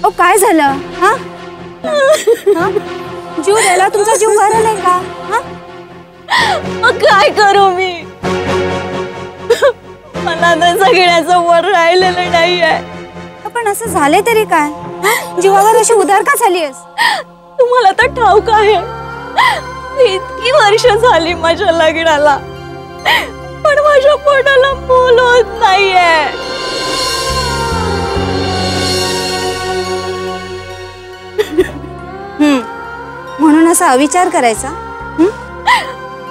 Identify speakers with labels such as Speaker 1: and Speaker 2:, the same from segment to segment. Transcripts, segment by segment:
Speaker 1: अहो काय झालं? हा जीव द्यायला तुमचा जीव भरलाय का?
Speaker 2: काय करू मी? मला तर सगळ्याचं वर राहिलेलं नाहीये.
Speaker 1: पण असं झालंय तरी काय? जीवावर अशी उदार का झालीयस?
Speaker 2: तुम्हाला तर ठाऊक आहे, इतकी वर्ष झाली माझ्या लग्नाला, पण माझ्या पोटाला मूल होत नाहीये.
Speaker 1: म्हणून असा अविचार करायचा?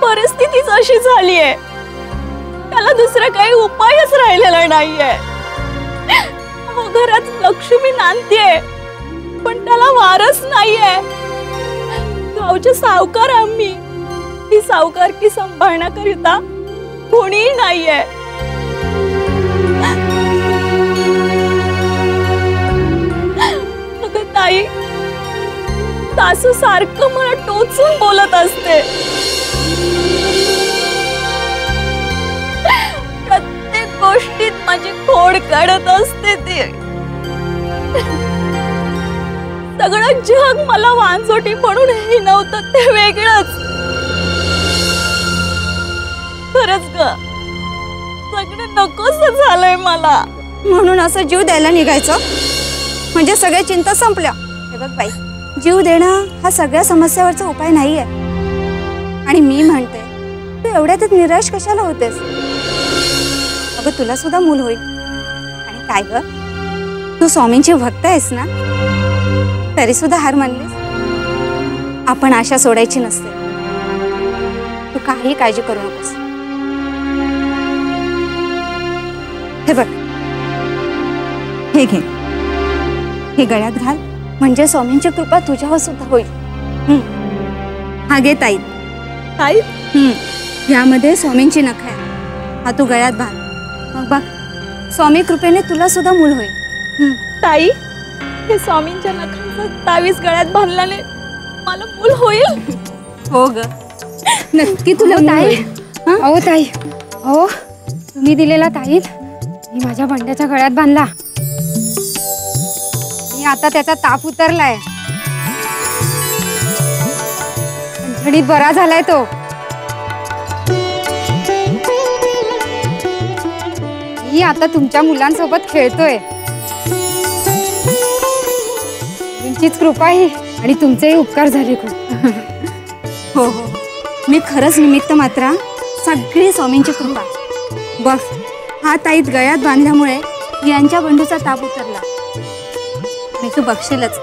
Speaker 2: परिस्थितीच अशी झालीये, त्याला दुसरा काही उपायच राहिलेला नाहीये. घरात लक्ष्मी नांदतीये, पण त्याला वारस नाहीये. गावचे सावकार आम्ही, ती सावकारकी सांभाळण्याकरिता कोणीही नाहीये. अगं ताई, सासू सारखं मला टोचून बोलत असते. प्रत्येक गोष्टीत माझी खोड काढत असते ती. सगळं जग मला वांजोटी म्हणून हिणवतं ते वेगळंच. खरंच ग, सगळं नकोस झालंय मला.
Speaker 1: म्हणून असं जीव द्यायला निघायचं म्हणजे सगळ्या चिंता संपल्या. हे बघ बाई, जीव देणं हा सगळ्या समस्यावरचा उपाय नाहीये. आणि मी म्हणते, तू एवढ्यातच निराश कशाला होतेस? अगं तुला सुद्धा मूल होईल. आणि काय ग, तू स्वामींची भक्त आहेस ना, तरी सुद्धा हार मानलीस. आपण आशा सोडायची नसते. तू काही काळजी करू नकोस. हे बघ, हे घे, हे गळ्यात घाल, म्हणजे स्वामींची कृपा तुझ्यावर सुद्धा होईल. हा घे ताई.
Speaker 2: ताई?
Speaker 1: यामध्ये स्वामींची नख आहे. हा तू गळ्यात बांध. मग बघ, स्वामी कृपेने तुला सुद्धा मूल होईल.
Speaker 2: ताई, हे स्वामींच्या नखांचं तावीज गळ्यात बांधल्याने मला मूल होईल?
Speaker 1: हो ग, नक्की तुला
Speaker 3: ताई. अहो ताई, अहो तुम्ही दिलेला ताईत मी माझ्या बंड्याच्या गळ्यात बांधला. आता त्याचा ताप उतरलाय, झडीत बरा झालाय तो. मी आता तुमच्या मुलांसोबत खेळतोय. तुमचीच कृपा ही आणि तुमचेही उपकार झाले खूप.
Speaker 1: हो हो, मी खरंच निमित्त मात्र. सगळी स्वामींची कृपा. बघ, हा ताईत गळ्यात बांधल्यामुळे यांच्या बंधूचा ताप उतरला. आणि तू बघशीलच,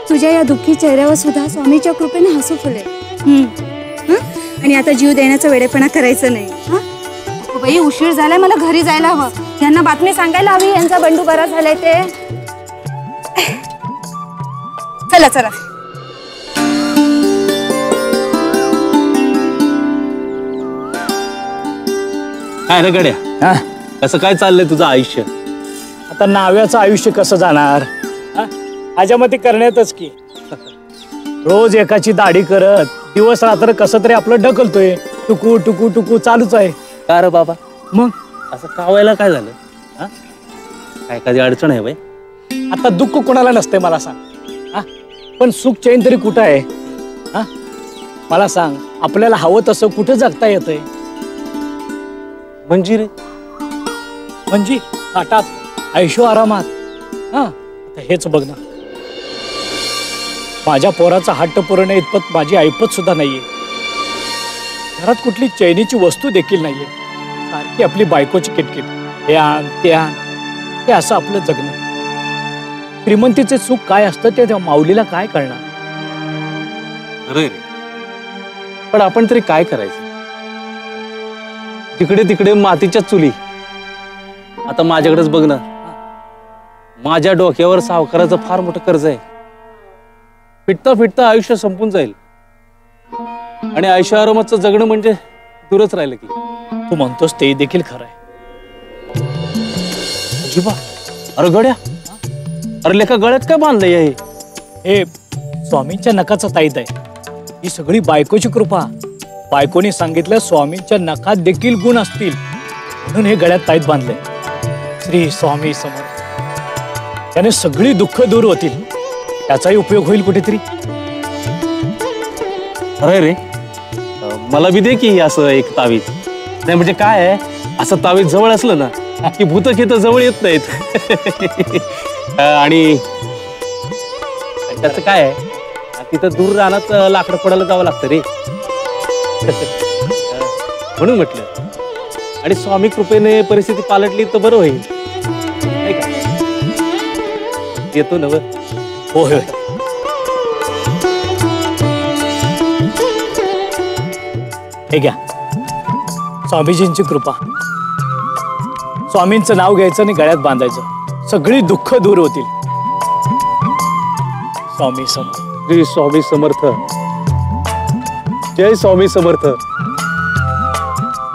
Speaker 1: तुझ्या या दुःखी चेहऱ्यावर सुद्धा स्वामीच्या कृपेने हसू फुले. आणि आता जीव देण्याचा वेडेपणा करायचं नाही. बाई, उशीर झालाय, मला घरी जायला हवं. यांना बातमी सांगायला हवी, यांचा बंडू बरा झालाय ते. चला चला.
Speaker 4: काय रे गड्या, कसं काय चाललंय तुझं आयुष्य?
Speaker 5: आता नाव्याचं आयुष्य कसं जाणार? माझ्या मते करण्यातच की. रोज एकाची दाढी करत दिवस रात्र कसं तरी आपलं ढकलतोय. टुकू टुकू टुकू चालूच आहे.
Speaker 4: का रे बाबा,
Speaker 5: मग
Speaker 4: असं कावायला काय झालं? काय एखादी अडचण आहे बाई?
Speaker 5: आता दुःख कोणाला नसते मला सांग. पण सुख चैन तरी कुठं आहे? मला सांग, आपल्याला हवं तसं कुठं जगता येतंय?
Speaker 4: म्हणजे रे,
Speaker 5: म्हणजे ताटात ऐशो आरामात. आता हेच बघ ना, माझ्या पोराचा हट्ट पुरवण्या इतपत माझी ऐपत सुद्धा नाहीये. घरात कुठली चैनीची वस्तू देखील नाहीये. सारखी आपली बायकोची किटकिट, हे आण ते आण. हे असं आपलं जगणं. श्रीमंतीचे सुख काय असतं ते त्या माऊलीला काय कळणार?
Speaker 4: अरे पण आपण तरी काय करायचं? तिकडे तिकडे मातीच्या चुली. आता माझ्याकडेच बघ ना, माझ्या डोक्यावर सावकाराचं फार मोठं कर्ज आहे. फिटता फिटता आयुष्य संपून जाईल आणि ऐशोआरामाचं जगणं म्हणजे दूरच राहिलं की.
Speaker 5: तू म्हणतोस ते देखील खरं आहे.
Speaker 4: जीवा, अरे गड्या, अरे लेका गळ्यात काय बांधलंय?
Speaker 5: हे स्वामींच्या नखाचं ताईत आहे. ही सगळी बायकोची कृपा. बायकोनी सांगितलं स्वामींच्या नखात देखील गुण असतील, म्हणून हे गळ्यात ताईत बांधलंय. श्री स्वामी समर्थ. त्याने सगळी दुःख दूर होतील, त्याचाही उपयोग होईल कुठेतरी.
Speaker 4: अरे रे, मला बी दे की असं एक तावीज. नाही म्हणजे काय आहे, असं तावीज जवळ असलं ना की भूतखेत जवळ येत नाहीत. आणि त्याचं काय आहे, तिथं दूर रानात लाकडं पडायला जावं लागतं रे. म्हणून म्हटलं. आणि स्वामी कृपेने परिस्थिती पालटली तर बरं होईल, नाही का? येतो नव.
Speaker 5: होय होय. हे घ्या, स्वामीजींची कृपा. स्वामींचं नाव घ्यायचं आणि गळ्यात बांधायचं, सगळी दुःख दूर होतील. स्वामी समर्थ.
Speaker 4: श्री स्वामी समर्थ. जय स्वामी समर्थ.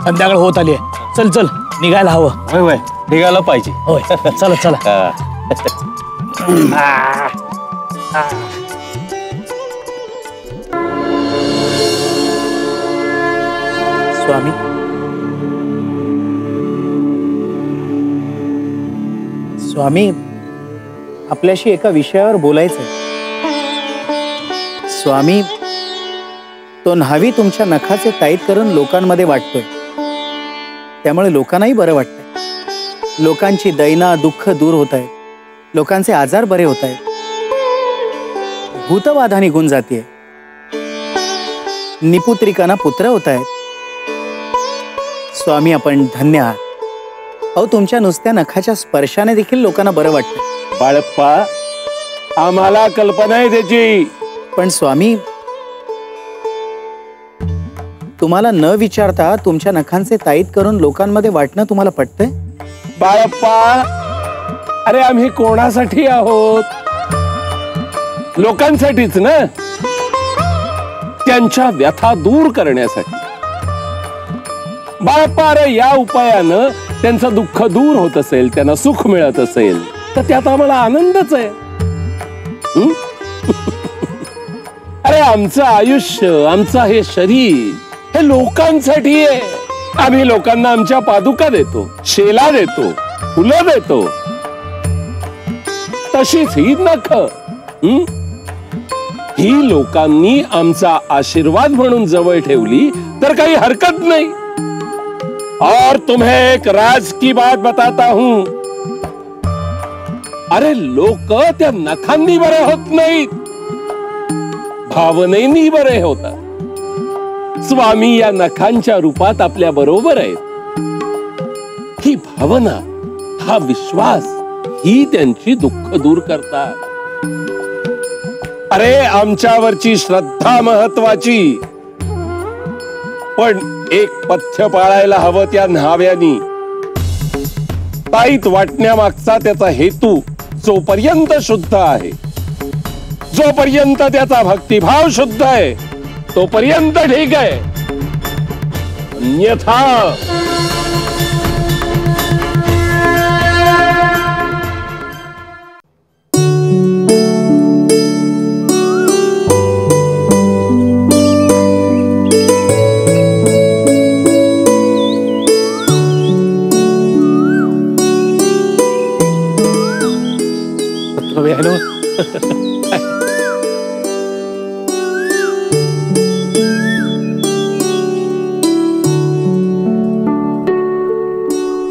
Speaker 5: संध्याकाळ होत आली आहे. चल चल, निघायला हवं.
Speaker 4: होय होय, निघायला पाहिजे.
Speaker 5: होय, चला चला. स्वामी, स्वामी, आपल्याशी एका विषयावर बोलायचंय. स्वामी, तो न्हावी तुमच्या नखाचे ताईत करून लोकांमध्ये वाटतोय, त्यामुळे लोकांनाही बरं वाटतंय. लोकांची दैना दुःख दूर होत आहेत, लोकांचे आजार बरे होत आहेत, भूतबाधा निघून जाते, निपुत्रिकांना पुत्र होत आहेत. स्वामी, आपण धन्य आहात. अहो, तुमच्या नुसत्या नखाच्या स्पर्शाने देखील लोकांना बरं वाटतं.
Speaker 6: बाळप्पा, आम्हाला कल्पना आहे त्याची.
Speaker 5: पण स्वामी, तुम्हाला न विचारता तुमच्या नखांचे ताईत करून लोकांमध्ये वाटणं तुम्हाला पटतंय?
Speaker 6: बाळप्पा, अरे आम्ही कोणासाठी आहोत? लोकांसाठीच ना, त्यांच्या व्यथा दूर करण्यासाठी. बाळप्पा, अरे या उपायानं त्यांचं दुःख दूर होत असेल, त्यांना सुख मिळत असेल तर त्यात आम्हाला आनंदच आहे. अरे आमचं आयुष्य, आमचं हे शरीर हे लोकांसाठी आहे. आम्ही लोकांना आमच्या पादुका देतो, शेला देतो, फुलं देतो. तशीच ही नख, ही लोकांनी आमचा आशीर्वाद म्हणून जवळ ठेवली तर काही हरकत नाही. और तुम्हें एक राज की बात बताता हूं. अरे लोक त्या नखांनी बरे होत नाहीत, भावनेनी बरे होतात. स्वामी या नखांच्या रूपात आपल्या बरोबर आहेत. ही भावना, हा विश्वास, ही त्यांची दुःख दूर करतात. अरे आमच्यावरची श्रद्धा महत्वाची, पण एक पथ्य पाळायला हवं त्या न्हाव्यानी. ताईत वाटण्यामागचा त्याचा हेतू जोपर्यंत शुद्ध आहे, जोपर्यंत त्याचा भक्तिभाव शुद्ध आहे, तोपर्यंत ठीक आहे. अन्यथा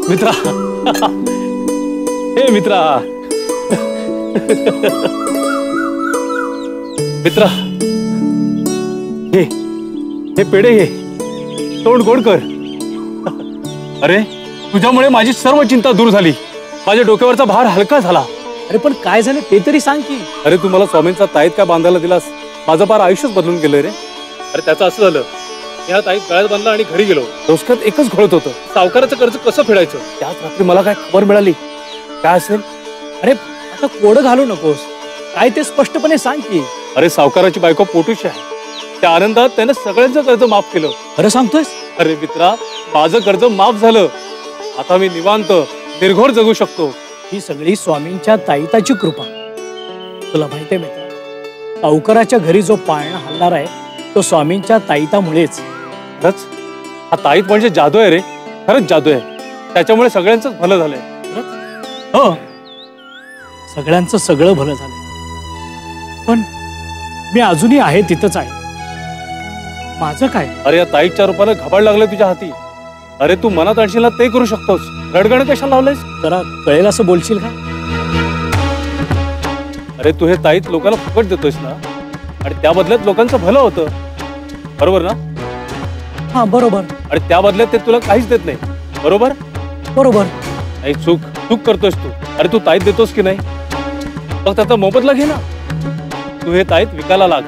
Speaker 4: मित्रा, हे मित्रा, मित्रा, हे पेढे घे, तोंड गोड कर. अरे तुझ्यामुळे माझी सर्व चिंता दूर झाली, माझ्या डोक्यावरचा भार हलका झाला.
Speaker 5: अरे पण काय झालं ते तरी सांग की.
Speaker 4: अरे तू मला स्वामींचा ताईत काय बांधायला दिलास, माझं फार आयुष्यच बदलून गेलं रे. अरे त्याचं असं झालं, या ताईत गळ्यात बांधला आणि घरी गेलो. डोसक्यात एकच घोळत होतं, सावकाराचं कर्ज कसं फेडायचं. त्याच रात्री मला काय खबर मिळाली. काय असेल?
Speaker 5: अरे आता कोडं घालू नकोस, काय ते स्पष्टपणे सांग की.
Speaker 4: अरे सावकाराची बायको पोटूशी आहे, त्या आनंदात त्यानं सगळ्यांचं कर्ज माफ केलं.
Speaker 5: खरं सांगतोयस?
Speaker 4: अरे मित्रा, माझं कर्ज माफ झालं. आता मी निवांत निर्घोर जगू शकतो.
Speaker 5: ही सगळी स्वामींच्या ताईताची कृपा. तुला माहितीये मित्र, सावकाराच्या घरी जो पाळणा हलणार आहे तो स्वामींच्या ताईतामुळेच.
Speaker 4: खरंच हा ताईत म्हणजे जादू आहे रे, खरंच जादू आहे. त्याच्यामुळे सगळ्यांचंच भलं झालंय.
Speaker 5: हो, सगळ्यांचं सगळं भलं झालं, पण मी अजूनही आहे तिथंच आहे. माझं काय?
Speaker 4: अरे या ताईच्या रूपानं घबाड लागलं तुझ्या हाती. अरे तू मनात आणशील ना ते करू शकतोस, रडगण कशाला लावलंयस?
Speaker 5: जरा कळेल असं बोलशील का?
Speaker 4: अरे तू हे ताईत लोकांना फुकट देतोयस ना, आणि त्या बदल्यात लोकांचं भलं होतं, बरोबर ना?
Speaker 5: हा बरोबर.
Speaker 4: आणि त्या बदल्यात ते तुला काहीच देत नाही, बरोबर?
Speaker 5: बरोबर.
Speaker 4: नाही, चूक करतोयस तू. अरे तू ताईत देतोस की नाही, मग त्याचा मोबदला घे ना. तू हे ताईत विकायला लाग.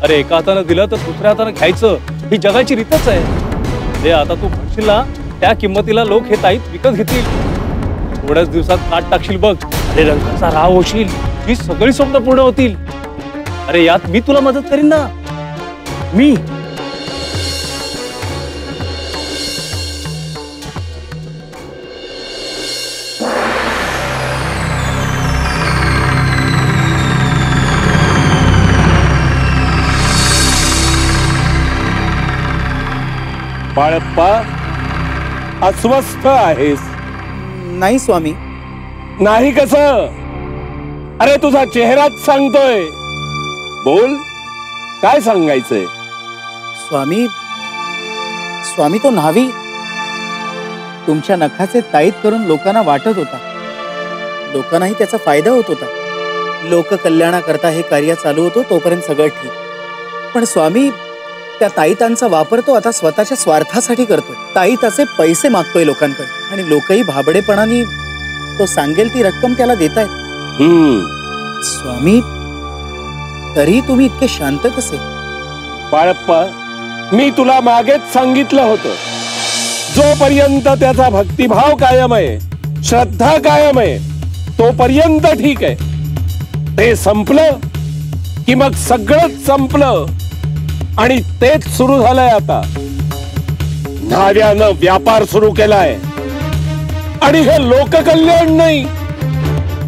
Speaker 4: अरे एका हातानं दिलं तर दुसऱ्या हातानं घ्यायचं, ही जगाची रीतच आहे. जे आता तू म्हणशील ना त्या किंमतीला लोक हे ताईत विकत घेतील. थोड्याच दिवसात काट टाकशील बघ. अरे रंगाचा राव होशील, ही सगळी स्वप्न पूर्ण होतील. अरे यात मी तुला मदत करीन ना. मी
Speaker 6: बाळप्पा, अस्वस्थ आहेस?
Speaker 7: नाही स्वामी.
Speaker 6: नाही कसं? अरे तुझा चेहराच सांगतोय. बोल, काय सांगायचंय?
Speaker 7: स्वामी, स्वामी तो न्हावी तुमच्या नखाचे ताईत करून लोकांना वाटत होता. लोकांनाही त्याचा फायदा होत होता. लोककल्याणाकरता हे कार्य चालू होतं तोपर्यंत सगळं ठीक. पण स्वामी, त्या ताईतांचा वापर तो आता स्वतःच्या स्वार्थासाठी करतोय. ताईताचे पैसे मागतोय लोकांकडे, आणि लोकही भाबडेपणाने तो सांगेल ती रक्कम त्याला देतायत. स्वामी, तरी तुम्ही इतके शांत कसे?
Speaker 6: बाळप्पा, मी तुला मागेच सांगितलं होतं, जोपर्यंत त्याचा भक्तिभाव कायम आहे, श्रद्धा कायम आहे, तोपर्यंत ठीक आहे. ते संपलं की मग सगळंच संपलं. आणि तेच सुरू झालंय आता. न्हाव्यानं व्यापार सुरू केलाय, आणि हे लोककल्याण नाही,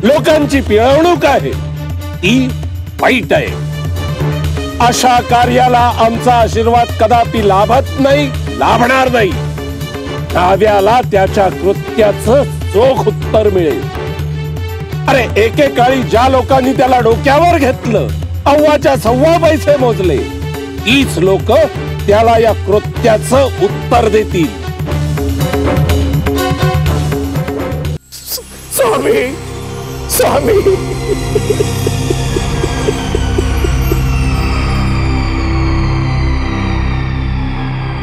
Speaker 6: लोकांची पिळवणूक आहे. ती वाईट आहे. अशा कार्याला आमचा आशीर्वाद कदापि लाभत नाही, लाभणार नाही. न्हाव्याला त्याच्या कृत्याचं चोख उत्तर मिळेल. अरे एकेकाळी ज्या लोकांनी त्याला डोक्यावर घेतलं, अव्वाच्या सव्वा पैसे मोजले, तीच लोक त्याला या कृत्याचं उत्तर देतील. स्वामी, स्वामी,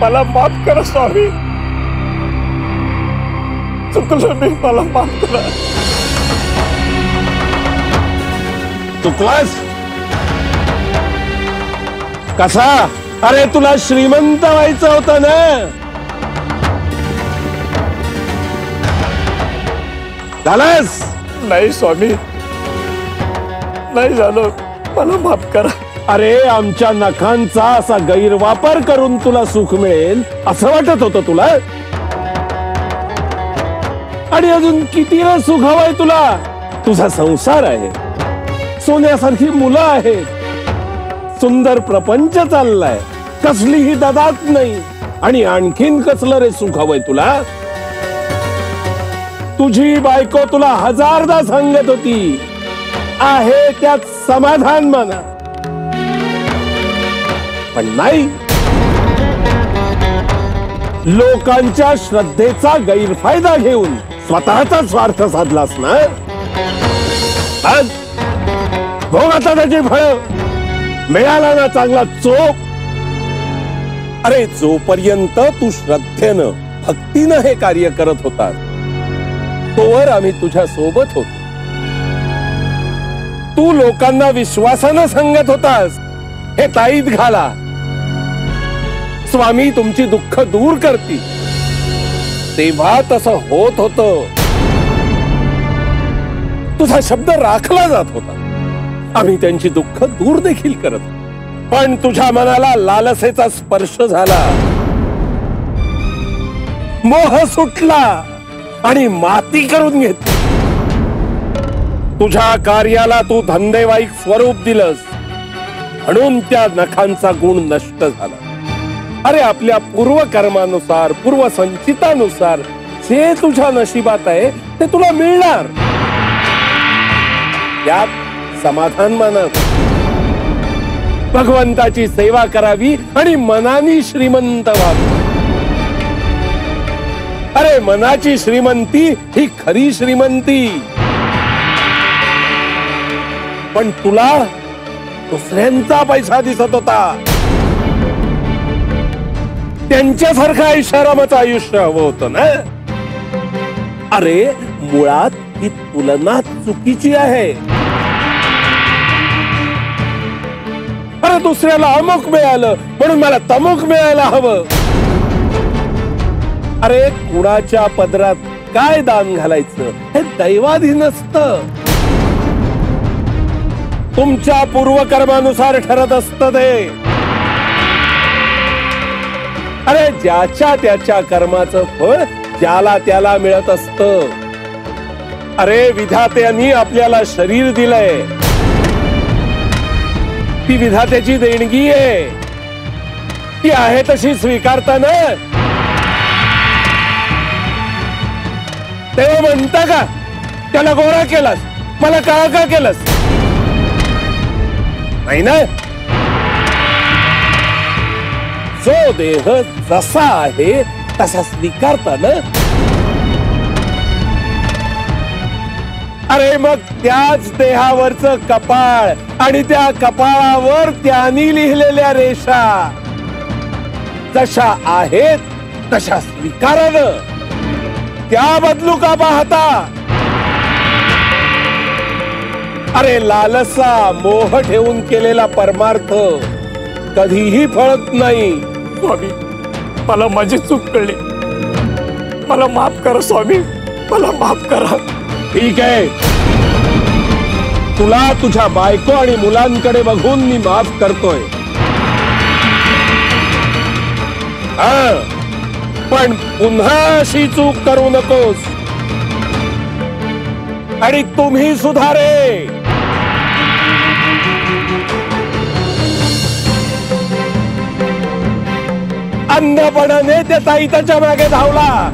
Speaker 6: मला माफ करा स्वामी. चुकलो मी, मला माफ करा. चुकलास कसा? अरे तुला श्रीमंत व्हायचं होतं ना. झालास? नाही स्वामी, नाही झालो, मला माफ करा. अरे आमच्या नखांचा असा गैरवापर करून तुला सुख मिळेल असं वाटत होतं तुला? आणि अजून किती ना सुख हवंय तुला? तुझा संसार आहे, सोन्यासारखी मुलं आहेत, सुंदर प्रपंच चाललाय, कसलीही ददात नाही, आणि आणखीन कसलं रे सुख हवंय तुला? तुझी बायको तुला हजारदा सांगत होती, आहे त्यात समाधान माना, पण नाही. लोकांच्या श्रद्धेचा गैरफायदा घेऊन स्वतःचा स्वार्थ साधलास ना. भोग आता त्याची फळ. मिळाला ना चांगला चोप. अरे जोपर्यंत तू श्रद्धेनं, भक्तीनं हे कार्य करत होता, तोवर आम्ही तुझ्या सोबत होतो. तू लोकांना विश्वासानं सांगत होतास, हे ताईत घाला, स्वामी तुमची दुःख दूर करतील. तेव्हा तसं होत होतं. तुझा शब्द राखला जात होता. आम्ही त्यांची दुःख दूर देखील करत. पण तुझ्या मनाला लालसेचा स्पर्श झाला, मोह सुटला आणि माती करून घेतली. तुझ्या कार्याला तू धंदेवाईक स्वरूप दिलंस, म्हणून त्या नखांचा गुण नष्ट झाला. अरे आपल्या पूर्वकर्मानुसार, पूर्वसंचितानुसार जे तुझ्या नशिबात आहे ते तुला मिळणार. त्यात समाधान मानत भगवंताची सेवा करावी आणि मनाने श्रीमंत व्हावे. अरे मनाची श्रीमंती ही खरी श्रीमंती. पण तुला दुसऱ्यांचा पैसा दिसत होता. त्यांच्यासारखं ऐशारामाचं आयुष्य हवं होतं ना. अरे मुळात ही तुलना चुकीची आहे. अरे दुसऱ्याला अमुक मिळालं म्हणून मला तमुक मिळायला हवं. अरे कुणाच्या पदरात काय दान घालायचं हे दैवाधीन असतं. तुमच्या पूर्वकर्मानुसार ठरत असतं ते. अरे ज्याच्या त्याच्या कर्माचं फळ ज्याला त्याला मिळत असतं. अरे विधात्यानी आपल्याला शरीर दिलंय, ती विधात्याची देणगी आहे. ती आहे तशी स्वीकारता ना. तेव्हा म्हणता का त्याला गोरा केलास मला काळा का केलास? नाही ना. जो देह जसा आहे तसा स्वीकारता ना. अरे मग त्याच देहावरचं कपाळ आणि त्या कपाळावर त्यांनी लिहिलेल्या रेषा जशा आहेत तशा स्वीकारानं. त्या बदलू का पाहता? अरे लालसा मोह ठेवून केलेला परमार्थ कधीही फळत नाही.
Speaker 5: स्वामी मला माझी चूक कळली. मला माफ करा स्वामी, मला माफ करा.
Speaker 6: ठीक आहे, तुला तुझ्या बायको आणि मुलांकडे बघून मी माफ करतोय. पण पुन्हा अशी चूक करू नकोस. आणि तुम्ही सुधारे. अंधपणाने त्या ताईताच्या मागे धावला.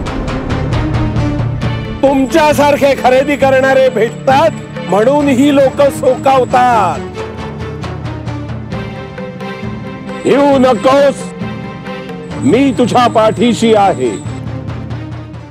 Speaker 6: तुमच्यासारखे खरेदी करणारे भेटतात म्हणून ही लोक सोकावतात. येऊ नकोस, मी तुझ्या पाठीशी आहे.